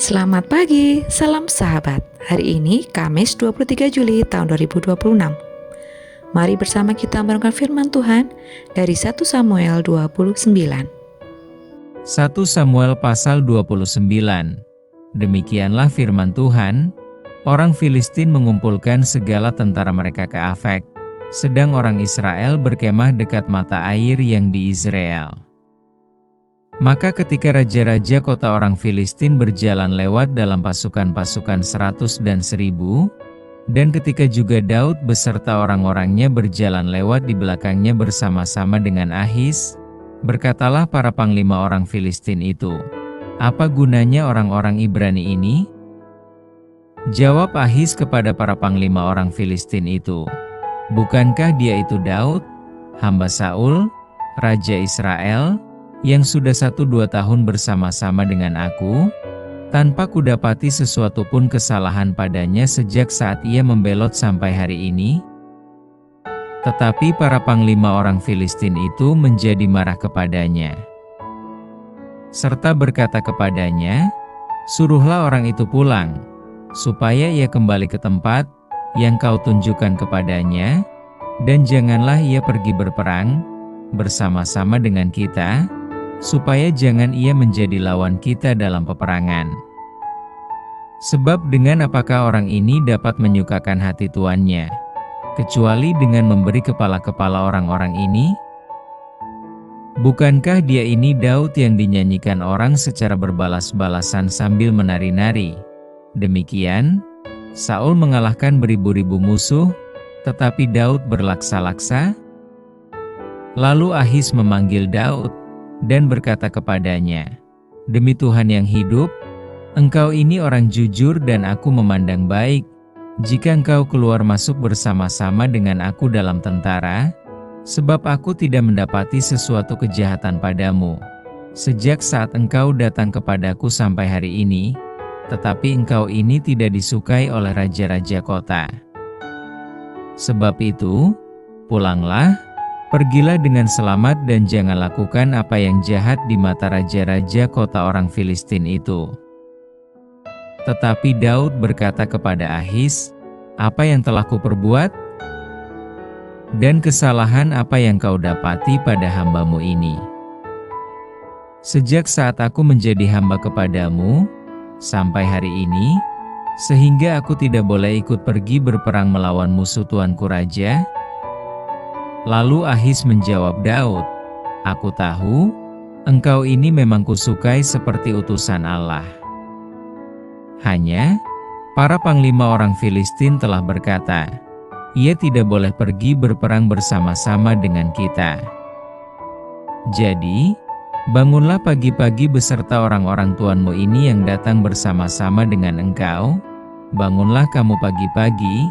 Selamat pagi, salam sahabat. Hari ini Kamis 23 Juli tahun 2026. Mari bersama kita merenungkan firman Tuhan dari 1 Samuel 29. 1 Samuel pasal 29. Demikianlah firman Tuhan, orang Filistin mengumpulkan segala tentara mereka ke Afek, sedang orang Israel berkemah dekat mata air yang di Yizreel. Maka ketika raja-raja kota orang Filistin berjalan lewat dalam pasukan-pasukan 100 dan 1000, dan ketika juga Daud beserta orang-orangnya berjalan lewat di belakangnya bersama-sama dengan Ahis, berkatalah para panglima orang Filistin itu, "Apa gunanya orang-orang Ibrani ini?" Jawab Ahis kepada para panglima orang Filistin itu, "Bukankah dia itu Daud, hamba Saul, raja Israel, yang sudah 1-2 tahun bersama-sama dengan aku, tanpa kudapati sesuatu pun kesalahan padanya sejak saat ia membelot sampai hari ini?" Tetapi para panglima orang Filistin itu menjadi marah kepadanya, serta berkata kepadanya, "Suruhlah orang itu pulang, supaya ia kembali ke tempat yang kau tunjukkan kepadanya, dan janganlah ia pergi berperang bersama-sama dengan kita, supaya jangan ia menjadi lawan kita dalam peperangan. Sebab dengan apakah orang ini dapat menyukakan hati tuannya, kecuali dengan memberi kepala-kepala orang-orang ini? Bukankah dia ini Daud yang dinyanyikan orang secara berbalas-balasan sambil menari-nari? Demikian, Saul mengalahkan beribu-ribu musuh, tetapi Daud berlaksa-laksa." Lalu Ahis memanggil Daud dan berkata kepadanya, "Demi Tuhan yang hidup, engkau ini orang jujur dan aku memandang baik, jika engkau keluar masuk bersama-sama dengan aku dalam tentara, sebab aku tidak mendapati sesuatu kejahatan padamu, sejak saat engkau datang kepadaku sampai hari ini, tetapi engkau ini tidak disukai oleh raja-raja kota. Sebab itu, pulanglah, pergilah dengan selamat dan jangan lakukan apa yang jahat di mata raja-raja kota orang Filistin itu." Tetapi Daud berkata kepada Ahis, "Apa yang telah kuperbuat? Dan kesalahan apa yang kau dapati pada hambamu ini? Sejak saat aku menjadi hamba kepadamu, sampai hari ini, sehingga aku tidak boleh ikut pergi berperang melawan musuh tuanku raja?" Lalu Ahis menjawab Daud, "Aku tahu, engkau ini memang kusukai seperti utusan Allah. Hanya, para panglima orang Filistin telah berkata, ia tidak boleh pergi berperang bersama-sama dengan kita. Jadi, bangunlah pagi-pagi beserta orang-orang tuanmu ini yang datang bersama-sama dengan engkau, bangunlah kamu pagi-pagi,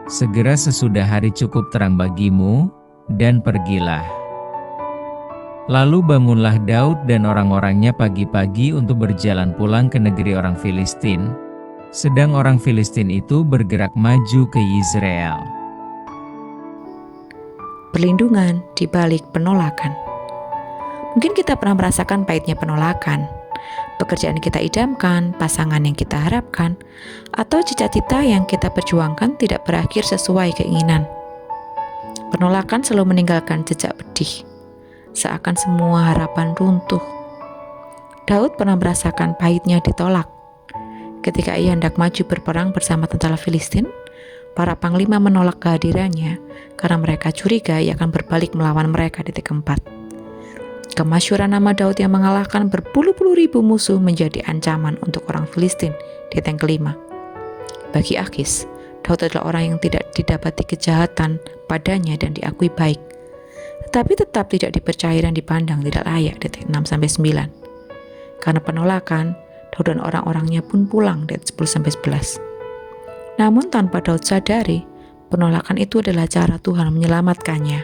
segera sesudah hari cukup terang bagimu, dan pergilah." Lalu bangunlah Daud dan orang-orangnya pagi-pagi untuk berjalan pulang ke negeri orang Filistin, sedang orang Filistin itu bergerak maju ke Yizreel. Perlindungan di balik penolakan. Mungkin kita pernah merasakan pahitnya penolakan. Pekerjaan yang kita idamkan, pasangan yang kita harapkan, atau cita-cita yang kita perjuangkan tidak berakhir sesuai keinginan. Penolakan selalu meninggalkan jejak pedih, seakan semua harapan runtuh. Daud pernah merasakan pahitnya ditolak. Ketika ia hendak maju berperang bersama tentara Filistin, para panglima menolak kehadirannya karena mereka curiga ia akan berbalik melawan mereka di titik 4. Kemasyhuran nama Daud yang mengalahkan berpuluh-puluh ribu musuh menjadi ancaman untuk orang Filistin di titik 5. Bagi Ahis, Daud adalah orang yang tidak didapati kejahatan padanya dan diakui baik, tetapi tetap tidak dipercaya dan dipandang tidak layak di titik 6-9. Karena penolakan, Daud dan orang-orangnya pun pulang di 10-11. Namun tanpa Daud sadari, penolakan itu adalah cara Tuhan menyelamatkannya,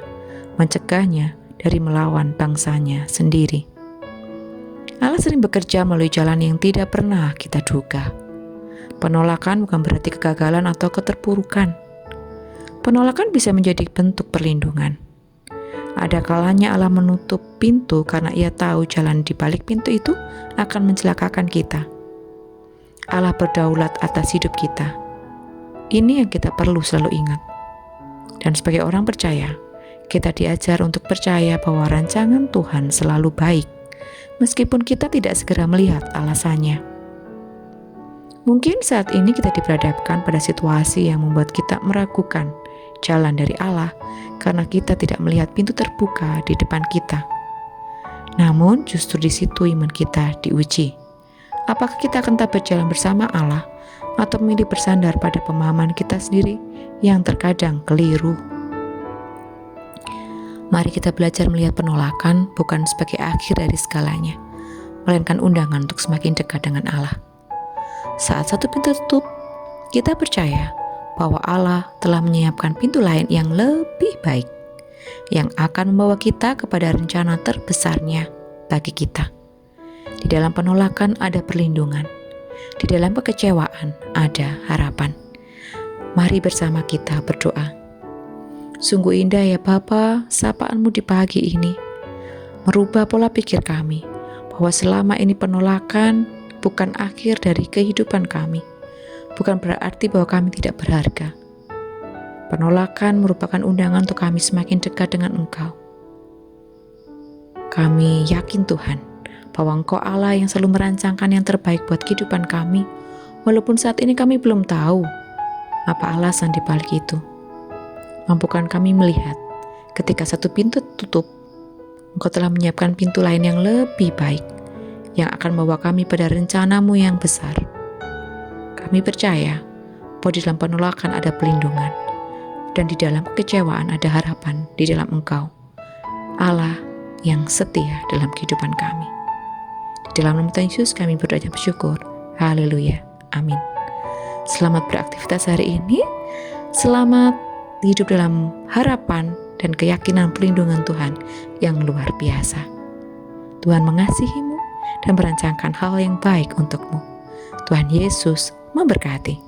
mencegahnya dari melawan bangsanya sendiri. Allah sering bekerja melalui jalan yang tidak pernah kita duga. Penolakan bukan berarti kegagalan atau keterpurukan. Penolakan bisa menjadi bentuk perlindungan. Ada kalanya Allah menutup pintu karena ia tahu jalan di balik pintu itu akan mencelakakan kita. Allah berdaulat atas hidup kita. Ini yang kita perlu selalu ingat. Dan sebagai orang percaya, kita diajar untuk percaya bahwa rancangan Tuhan selalu baik, meskipun kita tidak segera melihat alasannya. Mungkin saat ini kita diperhadapkan pada situasi yang membuat kita meragukan jalan dari Allah karena kita tidak melihat pintu terbuka di depan kita. Namun justru di situ iman kita diuji. Apakah kita akan tetap berjalan bersama Allah atau memilih bersandar pada pemahaman kita sendiri yang terkadang keliru? Mari kita belajar melihat penolakan bukan sebagai akhir dari segalanya, melainkan undangan untuk semakin dekat dengan Allah. Saat satu pintu tutup, kita percaya bahwa Allah telah menyiapkan pintu lain yang lebih baik, yang akan membawa kita kepada rencana terbesarnya bagi kita. Di dalam penolakan ada perlindungan, di dalam kekecewaan ada harapan. Mari bersama kita berdoa. Sungguh indah ya Bapa, sapaan-Mu di pagi ini, merubah pola pikir kami, bahwa selama ini penolakan bukan akhir dari kehidupan kami, bukan berarti bahwa kami tidak berharga. Penolakan merupakan undangan untuk kami semakin dekat dengan Engkau. Kami yakin Tuhan, bahwa Engkau Allah yang selalu merancangkan yang terbaik buat kehidupan kami, walaupun saat ini kami belum tahu apa alasan di balik itu. Mampukan kami melihat ketika satu pintu tutup, Engkau telah menyiapkan pintu lain yang lebih baik, yang akan membawa kami pada rencana-Mu yang besar. Kami percaya bahwa di dalam penolakan ada pelindungan, dan di dalam kekecewaan ada harapan di dalam Engkau, Allah yang setia dalam kehidupan kami. Di dalam nama Tuhan Yesus kami berdoa dan bersyukur. Haleluya. Amin. Selamat beraktivitas hari ini. Selamat hidup dalam harapan dan keyakinan pelindungan Tuhan yang luar biasa. Tuhan mengasihi-Mu dan merancangkan hal yang baik untuk-Mu. Tuhan Yesus memberkati.